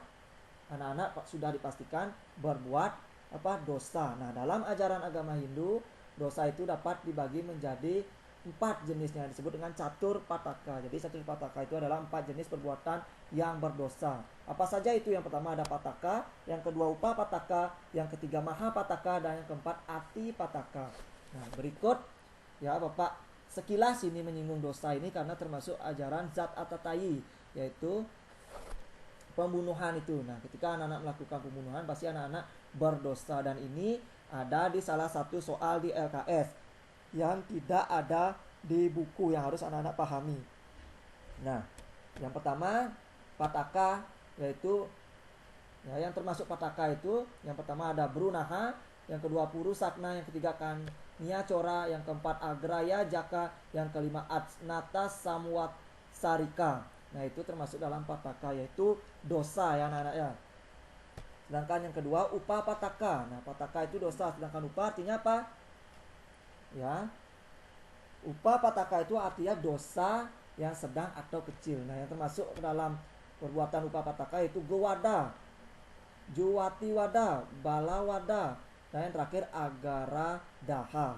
anak-anak sudah dipastikan berbuat dosa. Nah, dalam ajaran agama Hindu, dosa itu dapat dibagi menjadi 4 jenisnya, disebut dengan catur pataka. Jadi catur pataka itu adalah 4 jenis perbuatan yang berdosa. Apa saja itu? Yang pertama ada pataka, yang kedua upa pataka, yang ketiga maha pataka, dan yang keempat ati pataka. Nah, berikut ya Bapak sekilas ini menyinggung dosa ini karena termasuk ajaran Zat Atatayi, yaitu pembunuhan itu. Nah, ketika anak-anak melakukan pembunuhan pasti anak-anak berdosa, dan ini ada di salah satu soal di LKS yang tidak ada di buku yang harus anak-anak pahami. Nah, yang pertama pataka, yaitu ya, yang termasuk pataka itu yang pertama ada Brunaha, yang kedua Purusakna, yang ketiga Kania Cora, yang keempat Agraya Jaka, yang kelima Atsnata Samwat Sarika. Nah, itu termasuk dalam pataka, yaitu dosa ya anak-anak ya. Sedangkan yang kedua upa pataka. Nah, pataka itu dosa, sedangkan upa artinya apa? Ya. Upa pataka itu artinya dosa yang sedang atau kecil. Nah, yang termasuk dalam perbuatan upa pataka itu gewada, juwati wada, bala wada, dan yang terakhir agara daha.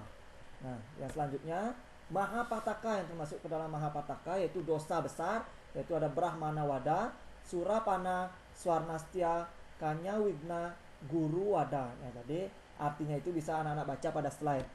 Nah, yang selanjutnya maha pataka, yang termasuk ke dalam maha pataka yaitu dosa besar, yaitu ada brahmana wada, surapana, swarnastia, kanya wigna, guru wada. Nah, jadi artinya itu bisa anak-anak baca pada slide.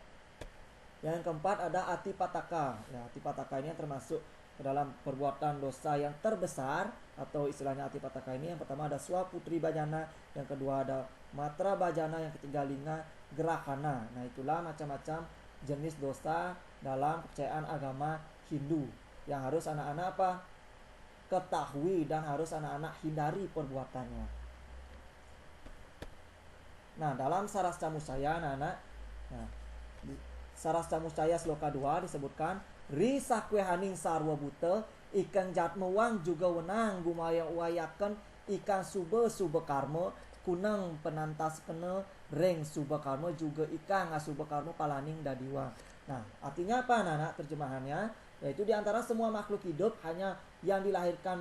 Yang keempat ada ati pataka. Ya, ati pataka ini termasuk ke dalam perbuatan dosa yang terbesar, atau istilahnya ati pataka ini. Yang pertama ada swaputri bajana, yang kedua ada matra bajana, yang ketiga linga gerahana. Nah, itulah macam-macam jenis dosa dalam kepercayaan agama Hindu yang harus anak-anak ketahui dan harus anak-anak hindari perbuatannya. Nah, dalam Sarasca Musaya anak-anak, nah, Sarasca Musaya sloka 2 disebutkan risakwe haning sarwa buta ikan jat mewang juga wenang gumaya wayakan ikan sube karma kunang penantas kena reng sube karma juga ikan ngasube karma palaning dadiwa. Nah, artinya apa anak-anak terjemahannya? Yaitu diantara semua makhluk hidup hanya yang dilahirkan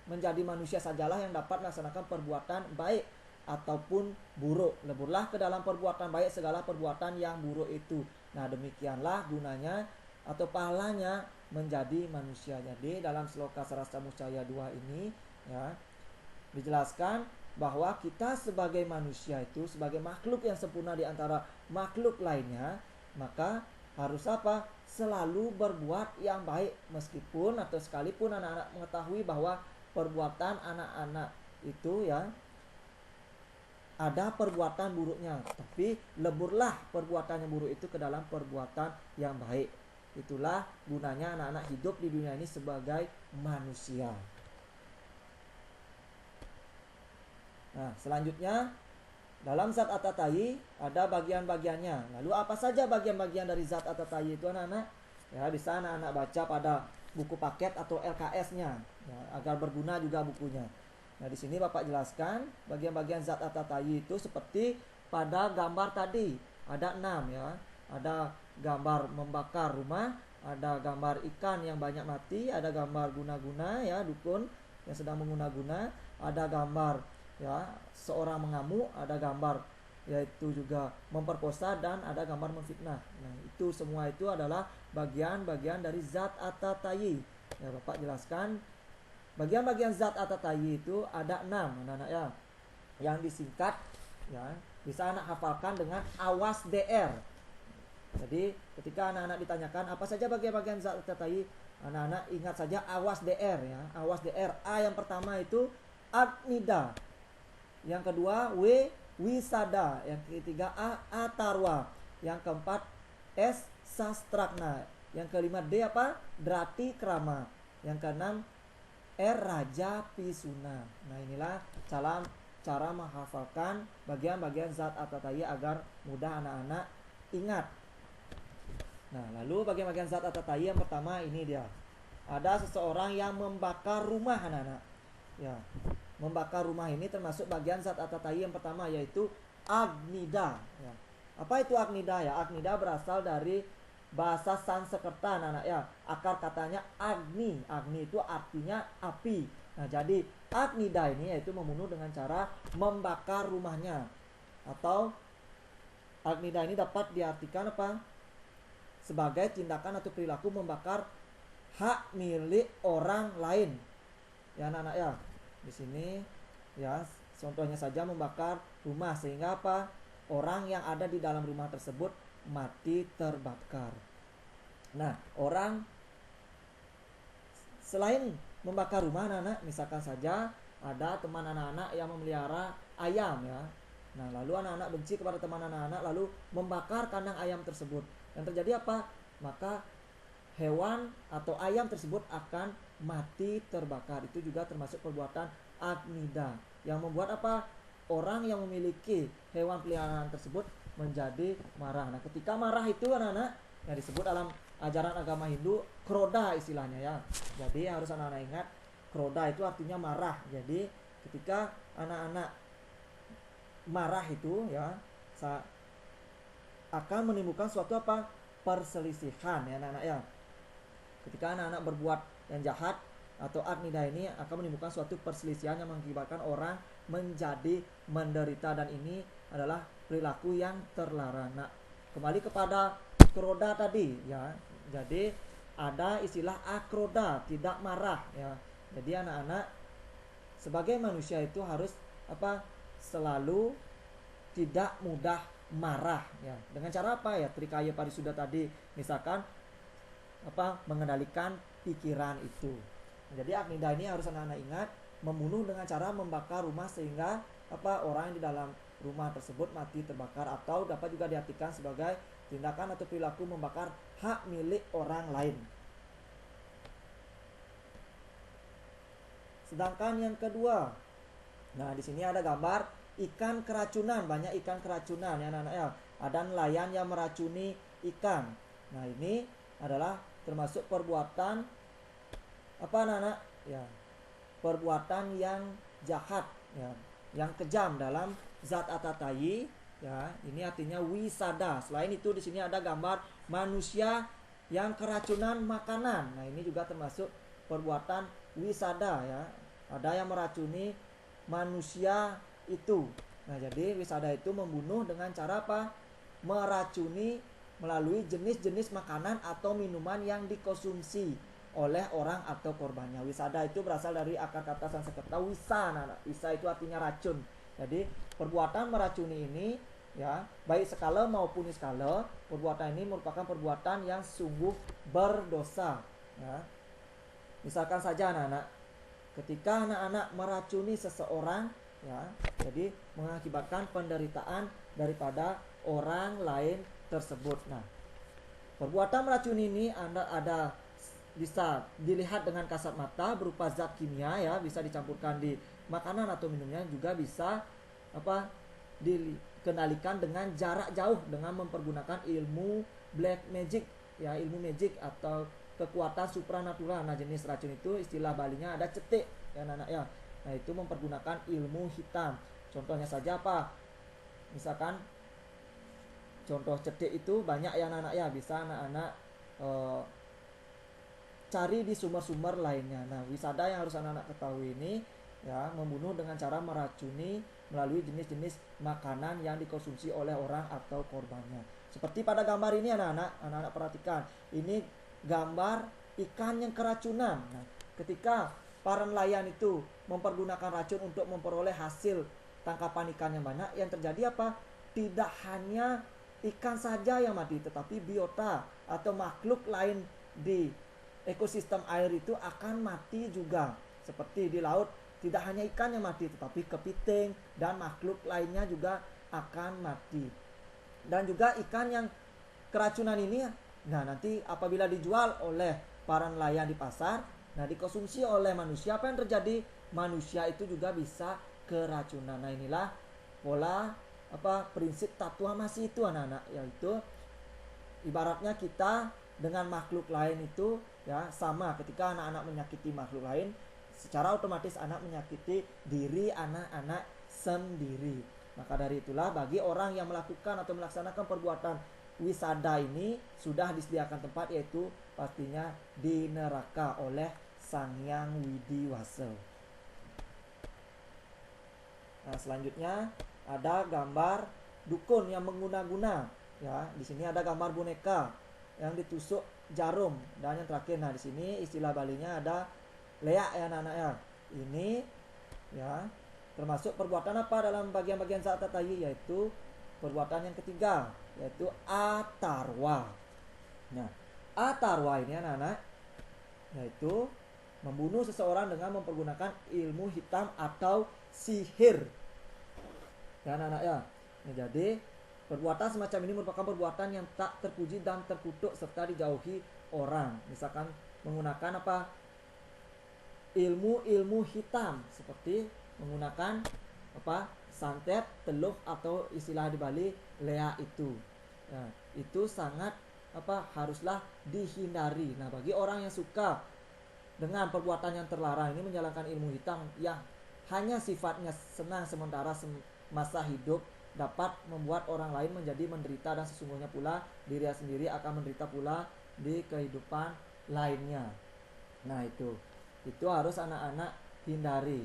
menjadi manusia sajalah yang dapat melaksanakan perbuatan baik ataupun buruk. Leburlah ke dalam perbuatan baik segala perbuatan yang buruk itu. Nah, demikianlah gunanya atau pahalanya menjadi manusia. Jadi dalam sloka Sarasca Musaya 2 ini ya dijelaskan bahwa kita sebagai manusia itu sebagai makhluk yang sempurna di antara makhluk lainnya, maka harus apa? Selalu berbuat yang baik, meskipun atau sekalipun anak-anak mengetahui bahwa perbuatan anak-anak itu ya ada perbuatan buruknya, tapi leburlah perbuatan yang buruk itu ke dalam perbuatan yang baik. Itulah gunanya anak-anak hidup di dunia ini sebagai manusia. Nah, selanjutnya dalam Zat Atatayi ada bagian-bagiannya. Lalu apa saja bagian-bagian dari Zat Atatayi itu anak-anak? Ya, bisa anak-anak baca pada buku paket atau LKS-nya ya, agar berguna juga bukunya. Nah, di sini Bapak jelaskan bagian-bagian Zat Atatayi itu seperti pada gambar tadi. Ada 6 ya. Ada gambar membakar rumah, ada gambar ikan yang banyak mati, ada gambar guna-guna ya, dukun yang sedang menguna-guna, ada gambar ya seorang mengamuk, ada gambar yaitu juga memperkosa, dan ada gambar memfitnah. Nah, itu semua itu adalah bagian-bagian dari Zat Atatayi. Ya, Bapak jelaskan bagian-bagian Zat Atatayi itu ada 6 anak-anak ya. Yang disingkat ya, bisa anak hafalkan dengan awas DR. Jadi ketika anak-anak ditanyakan apa saja bagian-bagian Zat Atatayi, anak-anak ingat saja awas DR ya. Awas DR. A yang pertama itu Agnida. Yang kedua Wisada. Yang ketiga Atarwa. Yang keempat S Sastrakna. Yang kelima D Drati Krama. Yang keenam Raja Pisuna. Nah, inilah cara menghafalkan bagian-bagian Zat Atatayi agar mudah anak-anak ingat. Nah, lalu bagian-bagian Zat Atatayi yang pertama ini dia. Ada seseorang yang membakar rumah anak-anak. Ya, membakar rumah ini termasuk bagian Zat Atatayi yang pertama, yaitu Agnida. Ya. Apa itu Agnida ya? Agnida berasal dari bahasa Sanskerta anak-anak ya. Akar katanya Agni. Agni itu artinya api. Nah, jadi Agnida ini yaitu membunuh dengan cara membakar rumahnya. Atau Agnida ini dapat diartikan apa? Sebagai tindakan atau perilaku membakar hak milik orang lain. Ya anak-anak ya. Di sini ya contohnya saja membakar rumah sehingga apa? Orang yang ada di dalam rumah tersebut mati terbakar. Nah, orang selain membakar rumah anak-anak, misalkan saja ada teman anak-anak yang memelihara ayam ya. Nah, lalu anak-anak benci kepada teman anak-anak lalu membakar kandang ayam tersebut. Yang terjadi apa? Maka hewan atau ayam tersebut akan mati terbakar. Itu juga termasuk perbuatan Agnida yang membuat apa? Orang yang memiliki hewan peliharaan tersebut menjadi marah. Nah, ketika marah itu anak-anak yang disebut dalam ajaran agama Hindu kroda istilahnya ya. Jadi harus anak-anak ingat, kroda itu artinya marah. Jadi ketika anak-anak marah itu ya akan menimbulkan suatu apa? Perselisihan ya anak-anak ya. Ketika anak-anak berbuat yang jahat atau Agnida ini akan menimbulkan suatu perselisihan yang mengakibatkan orang menjadi menderita, dan ini adalah perilaku yang terlarang. Nah, kembali kepada kroda tadi ya. Jadi ada istilah akroda, tidak marah ya. Jadi anak-anak sebagai manusia itu harus apa? Selalu tidak mudah marah ya. Dengan cara apa ya? Trikaya parisuda tadi, misalkan apa? Mengendalikan pikiran itu. Jadi Agnida ini harus anak-anak ingat, membunuh dengan cara membakar rumah sehingga apa? Orang yang di dalam rumah tersebut mati terbakar, atau dapat juga diartikan sebagai tindakan atau perilaku membakar hak milik orang lain. Sedangkan yang kedua, nah di sini ada gambar ikan keracunan, banyak ikan keracunan ya anak-anak ya. Ada nelayan yang meracuni ikan. Nah ini adalah termasuk perbuatan apa anak-anak ya, perbuatan yang jahat ya, yang kejam dalam zat atatayi ya. Ini artinya wisada. Selain itu di sini ada gambar manusia yang keracunan makanan. Nah ini juga termasuk perbuatan wisada ya. Ada yang meracuni manusia itu. Nah jadi wisada itu membunuh dengan cara apa? Meracuni melalui jenis-jenis makanan atau minuman yang dikonsumsi oleh orang atau korbannya. Wisada itu berasal dari akar kata Sanskerta wisa. Nah, wisa itu artinya racun. Jadi perbuatan meracuni ini ya, baik skala maupun niskala, perbuatan ini merupakan perbuatan yang sungguh berdosa ya. Misalkan saja anak-anak, ketika anak-anak meracuni seseorang ya, jadi mengakibatkan penderitaan daripada orang lain tersebut. Nah, perbuatan meracuni ini ada bisa dilihat dengan kasat mata berupa zat kimia ya, bisa dicampurkan di makanan atau minumnya, juga bisa apa? Dikendalikan dengan jarak jauh dengan mempergunakan ilmu black magic ya, ilmu magic atau kekuatan supranatural. Nah, jenis racun itu istilah balinya ada cetik ya anak-anak ya. Nah, itu mempergunakan ilmu hitam. Contohnya saja apa? Misalkan contoh cetik itu banyak ya anak-anak ya, bisa anak-anak cari di sumber-sumber lainnya. Nah, wisada yang harus anak-anak ketahui ini ya, membunuh dengan cara meracuni melalui jenis-jenis makanan yang dikonsumsi oleh orang atau korbannya. Seperti pada gambar ini anak-anak perhatikan. Ini gambar ikan yang keracunan. Nah, ketika para nelayan itu mempergunakan racun untuk memperoleh hasil tangkapan ikan yang banyak, yang terjadi apa? Tidak hanya ikan saja yang mati, tetapi biota atau makhluk lain di ekosistem air itu akan mati juga. Seperti di laut, tidak hanya ikan yang mati, tetapi kepiting dan makhluk lainnya juga akan mati. Dan juga ikan yang keracunan ini, nah nanti apabila dijual oleh para nelayan di pasar, nah dikonsumsi oleh manusia, apa yang terjadi? Manusia itu juga bisa keracunan. Nah inilah pola apa prinsip tatua masih itu anak-anak, yaitu ibaratnya kita dengan makhluk lain itu ya sama. Ketika anak-anak menyakiti makhluk lain, secara otomatis anak menyakiti diri anak-anak sendiri. Maka dari itulah bagi orang yang melakukan atau melaksanakan perbuatan wisada ini sudah disediakan tempat, yaitu pastinya di neraka oleh Sang Hyang Widiwasa. Nah, selanjutnya ada gambar dukun yang mengguna-guna. Ya, di sini ada gambar boneka yang ditusuk jarum, dan yang terakhir, nah di sini istilah Balinya ada leak ya anak-anak ya. Ini ya termasuk perbuatan apa dalam bagian-bagian zat tatayi, yaitu perbuatan yang ketiga, yaitu atarwa. Nah, atarwa ini anak-anak yaitu membunuh seseorang dengan mempergunakan ilmu hitam atau sihir. Ya anak-anak ya. Nah, jadi perbuatan semacam ini merupakan perbuatan yang tak terpuji dan terkutuk serta dijauhi orang. Misalkan menggunakan apa? Ilmu-ilmu hitam seperti menggunakan apa? Santet, teluh atau istilah di Bali lea itu. Nah, itu sangat apa? Haruslah dihindari. Nah, bagi orang yang suka dengan perbuatan yang terlarang ini, menjalankan ilmu hitam yang hanya sifatnya senang sementara masa hidup, dapat membuat orang lain menjadi menderita, dan sesungguhnya pula diri sendiri akan menderita pula di kehidupan lainnya. Nah, itu harus anak-anak hindari.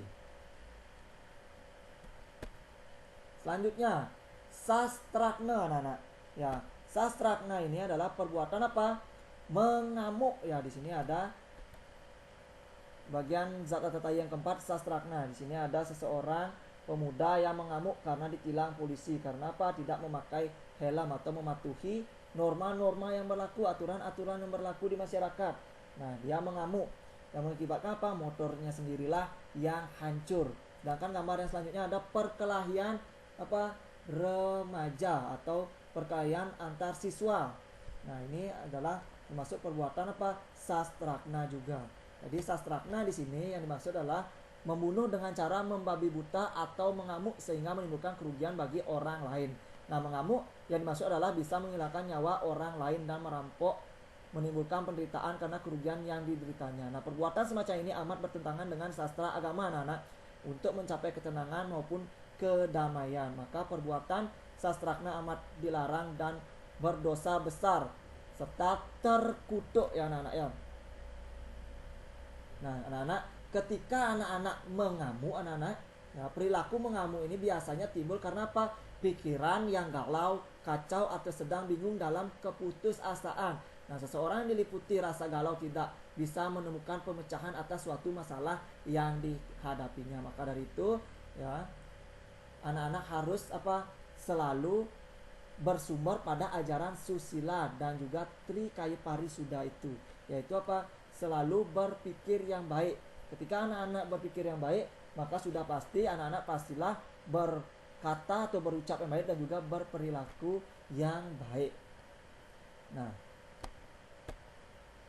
Selanjutnya, sastrakna anak-anak. Ya, sastrakna ini adalah perbuatan apa? Mengamuk. Ya, di sini ada bagian zat tatayi yang keempat, sastrakna. Di sini ada seseorang pemuda yang mengamuk karena ditilang polisi. Karena apa? Tidak memakai helm atau mematuhi norma-norma yang berlaku, aturan-aturan yang berlaku di masyarakat. Nah, dia mengamuk. Yang mengakibatkan apa? Motornya sendirilah yang hancur. Sedangkan gambar yang selanjutnya ada perkelahian apa? Remaja atau perkelahian antar siswa. Nah, ini adalah termasuk perbuatan apa? Sastrakna juga. Jadi sastrakna di sini yang dimaksud adalah membunuh dengan cara membabi buta atau mengamuk sehingga menimbulkan kerugian bagi orang lain. Nah, mengamuk yang dimaksud adalah bisa menghilangkan nyawa orang lain dan merampok, menimbulkan penderitaan karena kerugian yang dideritanya. Nah, perbuatan semacam ini amat bertentangan dengan sastra agama anak-anak untuk mencapai ketenangan maupun kedamaian. Maka perbuatan sastrakna amat dilarang dan berdosa besar serta terkutuk ya anak-anak ya. Nah, anak-anak, ketika anak-anak mengamuk, anak-anak ya, perilaku mengamuk ini biasanya timbul karena apa? Pikiran yang galau, kacau atau sedang bingung dalam keputusasaan. Nah, seseorang yang diliputi rasa galau tidak bisa menemukan pemecahan atas suatu masalah yang dihadapinya. Maka dari itu ya, anak-anak harus apa? Selalu bersumber pada ajaran susila dan juga trikaya parisuda itu, yaitu apa? Selalu berpikir yang baik. Ketika anak-anak berpikir yang baik, maka sudah pasti anak-anak pastilah berkata atau berucap yang baik dan juga berperilaku yang baik. Nah,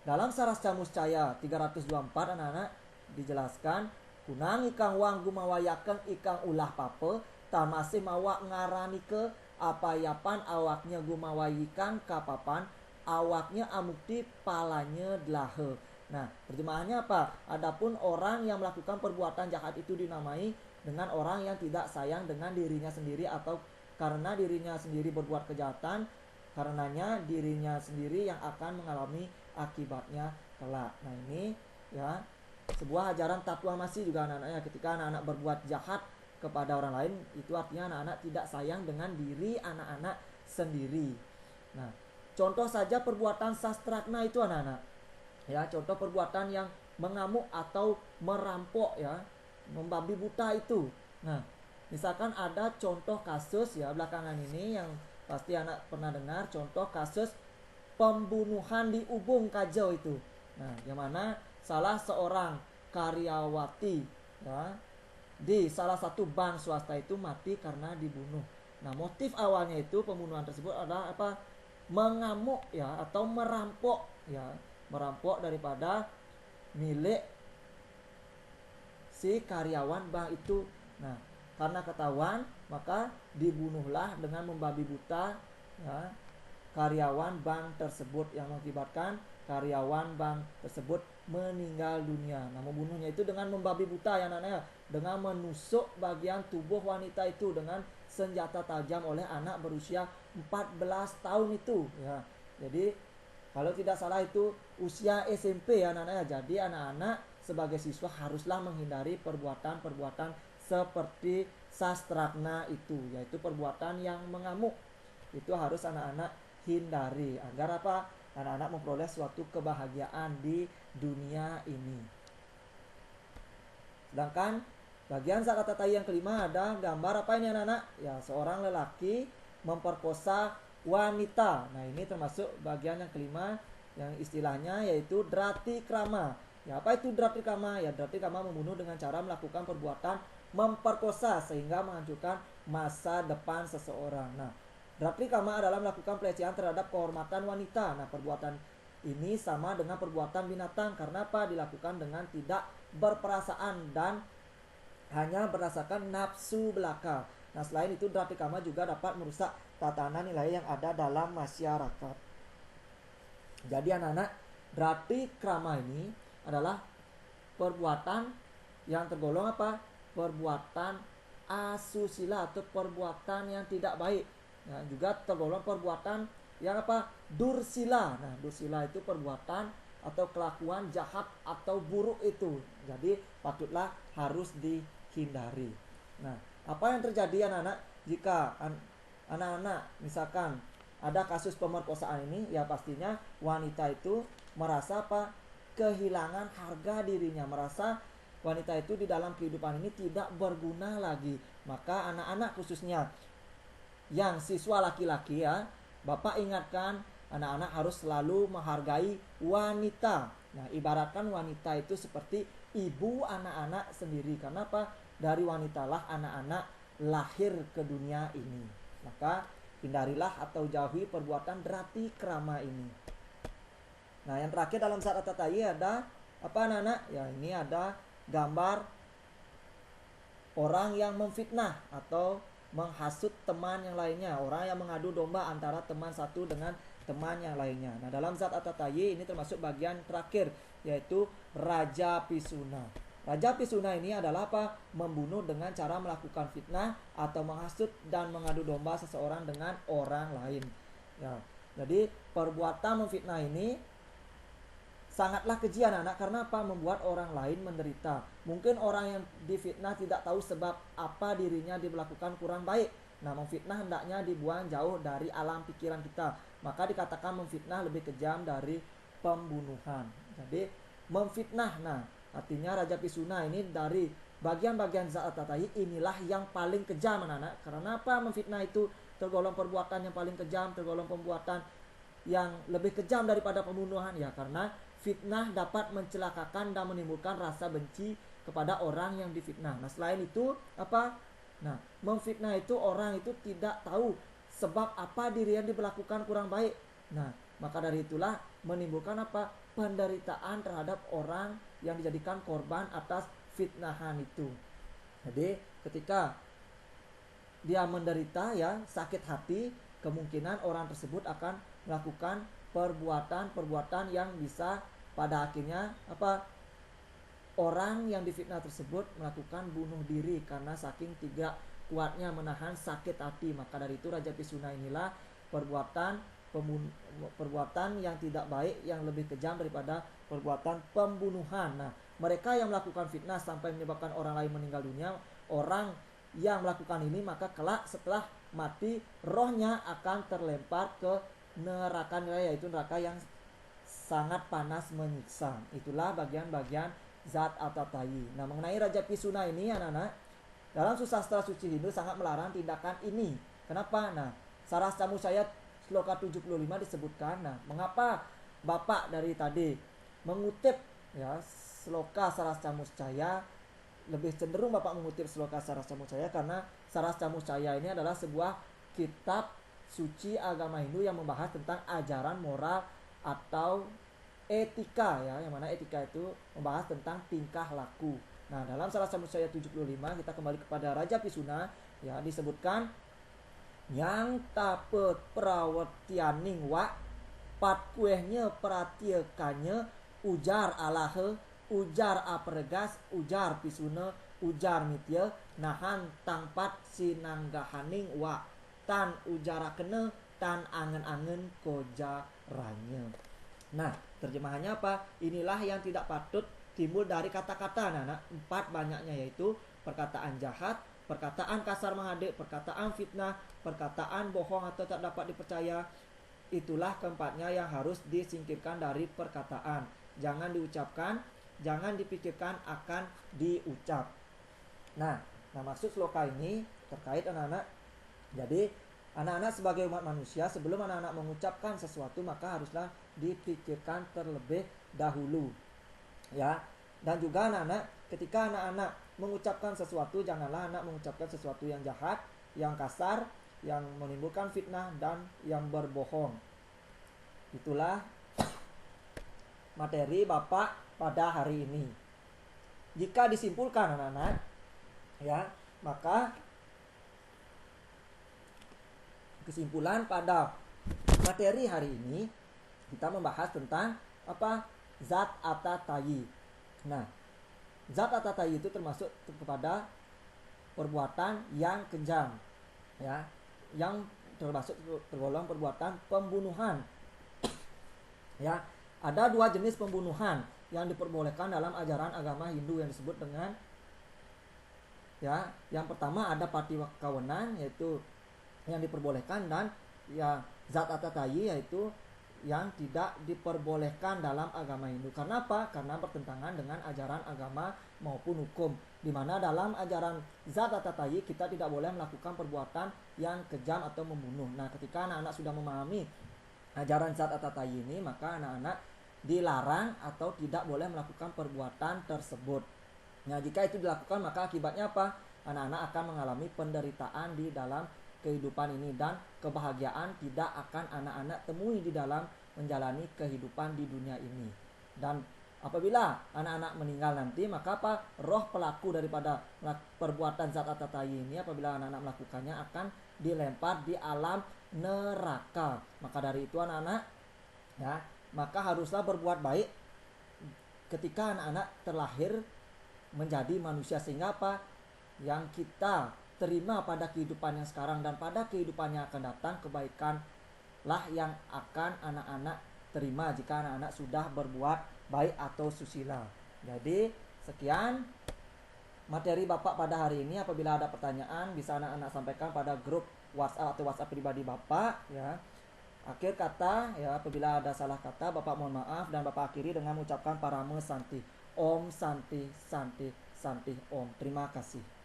dalam Sarasca Muscaya 324 anak-anak dijelaskan, kunang ikang wang gumawayakan ikang ulah pape tamasi mawa ngarani ke apayapan awaknya gumawayikan kapapan awaknya amukti palanya delahe. Nah, terjemahannya apa? Adapun orang yang melakukan perbuatan jahat itu dinamai dengan orang yang tidak sayang dengan dirinya sendiri, atau karena dirinya sendiri berbuat kejahatan, karenanya dirinya sendiri yang akan mengalami akibatnya kelak. Nah, ini ya sebuah ajaran tatwa masih juga anak-anaknya. Ketika anak-anak berbuat jahat kepada orang lain, itu artinya anak-anak tidak sayang dengan diri anak-anak sendiri. Nah, contoh saja perbuatan sastrakna itu anak-anak. Ya, contoh perbuatan yang mengamuk atau merampok ya, membabi buta itu. Nah, misalkan ada contoh kasus ya belakangan ini yang pasti anak pernah dengar, contoh kasus pembunuhan di Ubung Kajau itu. Nah, yang mana salah seorang karyawati ya, di salah satu bank swasta itu mati karena dibunuh. Nah, motif awalnya itu pembunuhan tersebut adalah apa? Mengamuk ya atau merampok ya, merampok daripada milik si karyawan bank itu. Nah, karena ketahuan maka dibunuhlah dengan membabi buta ya, karyawan bank tersebut, yang mengakibatkan karyawan bank tersebut meninggal dunia. Nah, membunuhnya itu dengan membabi buta ya anak-anak, dengan menusuk bagian tubuh wanita itu dengan senjata tajam oleh anak berusia 14 tahun itu ya. Jadi kalau tidak salah itu usia SMP ya anak-anak. Jadi anak-anak sebagai siswa haruslah menghindari perbuatan-perbuatan seperti sastragna itu, yaitu perbuatan yang mengamuk. Itu harus anak-anak hindari agar apa? Anak-anak memperoleh suatu kebahagiaan di dunia ini. Sedangkan bagian zat kata yang kelima ada gambar apa ini anak-anak? Ya, seorang lelaki memperkosa wanita. Nah, ini termasuk bagian yang kelima yang istilahnya yaitu drati krama. Ya, apa itu drati krama? Ya, drati krama membunuh dengan cara melakukan perbuatan memperkosa sehingga menghancurkan masa depan seseorang. Nah, drati krama adalah melakukan pelecehan terhadap kehormatan wanita. Nah, perbuatan ini sama dengan perbuatan binatang karena apa? Dilakukan dengan tidak berperasaan dan hanya berdasarkan nafsu belaka. Nah, selain itu drati kama juga dapat merusak tatanan nilai yang ada dalam masyarakat. Jadi anak-anak, drati krama ini adalah perbuatan yang tergolong apa? Perbuatan asusila atau perbuatan yang tidak baik. Nah, juga tergolong perbuatan yang apa? Dursila. Nah, dursila itu perbuatan atau kelakuan jahat atau buruk itu. Jadi patutlah harus dihindari. Nah, apa yang terjadi anak-anak jika anak-anak misalkan ada kasus pemerkosaan ini? Ya pastinya wanita itu merasa apa? Kehilangan harga dirinya, merasa wanita itu di dalam kehidupan ini tidak berguna lagi. Maka anak-anak khususnya yang siswa laki-laki ya, Bapak ingatkan anak-anak harus selalu menghargai wanita. Nah, ibaratkan wanita itu seperti ibu anak-anak sendiri. Karena apa? Dari wanitalah anak-anak lahir ke dunia ini. Maka hindarilah atau jauhi perbuatan drati krama ini. Nah, yang terakhir dalam zat tatai ada apa anak-anak? Ya, ini ada gambar orang yang memfitnah atau menghasut teman yang lainnya, orang yang mengadu domba antara teman satu dengan teman yang lainnya. Nah, dalam zat atatayi ini termasuk bagian terakhir yaitu Raja Pisuna. Raja Pisuna ini adalah apa? Membunuh dengan cara melakukan fitnah atau menghasut dan mengadu domba seseorang dengan orang lain. Ya, jadi perbuatan memfitnah ini sangatlah keji anak-anak karena apa? Membuat orang lain menderita. Mungkin orang yang difitnah tidak tahu sebab apa dirinya dilakukan kurang baik. Nah, memfitnah hendaknya dibuang jauh dari alam pikiran kita. Maka dikatakan memfitnah lebih kejam dari pembunuhan. Jadi memfitnah, nah artinya Raja Pisuna ini dari bagian-bagian zat tatai inilah yang paling kejam anak-anak. Karena apa? Memfitnah itu tergolong perbuatan yang paling kejam, tergolong perbuatan yang lebih kejam daripada pembunuhan. Ya, karena fitnah dapat mencelakakan dan menimbulkan rasa benci kepada orang yang difitnah. Nah, selain itu apa? Nah, memfitnah itu orang itu tidak tahu sebab apa dirinya diperlakukan kurang baik. Nah, maka dari itulah menimbulkan apa? Penderitaan terhadap orang yang dijadikan korban atas fitnahan itu. Jadi, ketika dia menderita ya, sakit hati, kemungkinan orang tersebut akan melakukan perbuatan-perbuatan yang bisa pada akhirnya apa? Orang yang difitnah tersebut melakukan bunuh diri karena saking tidak kuatnya menahan sakit hati. Maka dari itu Raja Pisuna inilah perbuatan yang tidak baik yang lebih kejam daripada perbuatan pembunuhan. Nah, mereka yang melakukan fitnah sampai menyebabkan orang lain meninggal dunia, orang yang melakukan ini maka kelak setelah mati rohnya akan terlempar ke neraka, yaitu neraka yang sangat panas menyiksa. Itulah bagian-bagian zat atatayi. Nah, mengenai Raja Pisuna ini anak-anak, dalam susastra suci Hindu sangat melarang tindakan ini. Kenapa? Nah, Sarasca Musaya Sloka 75 disebutkan. Nah, mengapa Bapak dari tadi mengutip ya Sloka Sarasca Musaya, lebih cenderung Bapak mengutip Sloka Sarasca Musaya karena Sarasca Musaya ini adalah sebuah kitab suci agama Hindu yang membahas tentang ajaran moral atau etika ya, yang mana etika itu membahas tentang tingkah laku. Nah, dalam Sarasca Musaya 75 kita kembali kepada Raja Pisuna ya, disebutkan yang tapet prawetianing wa patkuehnya peratiakannya ujar alahe ujar apregas ujar Pisuna ujar mitya nahan tangpat sinanggahaning wa tan ujara kena tan angen-angen koja ranya. Nah, terjemahannya apa? Inilah yang tidak patut timbul dari kata-kata. Nah, 4 banyaknya yaitu perkataan jahat, perkataan kasar menghade, perkataan fitnah, perkataan bohong atau tak dapat dipercaya, itulah keempatnya yang harus disingkirkan dari perkataan. Jangan diucapkan, jangan dipikirkan, akan diucap. Nah maksud sloka ini terkait anak-anak. Jadi anak-anak sebagai umat manusia, sebelum anak-anak mengucapkan sesuatu maka haruslah dipikirkan terlebih dahulu, ya. Dan juga anak-anak, ketika anak-anak mengucapkan sesuatu, janganlah anak mengucapkan sesuatu yang jahat, yang kasar, yang menimbulkan fitnah dan yang berbohong. Itulah materi Bapak pada hari ini. Jika disimpulkan anak-anak, ya, maka kesimpulan pada materi hari ini kita membahas tentang apa? Zat atau tayi. Nah, zat atau tayi itu termasuk kepada perbuatan yang kejam, ya, yang termasuk tergolong perbuatan pembunuhan. Ya, ada dua jenis pembunuhan yang diperbolehkan dalam ajaran agama Hindu yang disebut dengan, ya, yang pertama ada patiwakawanan, yaitu yang diperbolehkan, dan ya zat atau tayi yaitu yang tidak diperbolehkan dalam agama Hindu. Karena apa? Karena bertentangan dengan ajaran agama maupun hukum, di mana dalam ajaran zat atau tayi kita tidak boleh melakukan perbuatan yang kejam atau membunuh. Nah, ketika anak-anak sudah memahami ajaran zat atau tayi ini, maka anak-anak dilarang atau tidak boleh melakukan perbuatan tersebut. Nah, jika itu dilakukan maka akibatnya apa? Anak-anak akan mengalami penderitaan di dalam kehidupan ini, dan kebahagiaan tidak akan anak-anak temui di dalam menjalani kehidupan di dunia ini. Dan apabila anak-anak meninggal nanti, maka apa? Roh pelaku daripada perbuatan zat atau tayi ini, apabila anak-anak melakukannya, akan dilempar di alam neraka. Maka dari itu anak-anak, ya, maka haruslah berbuat baik ketika anak-anak terlahir menjadi manusia, sehingga apa? Yang kita terima pada kehidupan yang sekarang dan pada kehidupan yang akan datang, kebaikanlah yang akan anak-anak terima jika anak-anak sudah berbuat baik atau susila. Jadi sekian materi Bapak pada hari ini. Apabila ada pertanyaan bisa anak-anak sampaikan pada grup WhatsApp atau WhatsApp pribadi Bapak, ya. Akhir kata, ya, apabila ada salah kata Bapak mohon maaf, dan Bapak akhiri dengan mengucapkan parame santi. Om santi santi santi om. Terima kasih.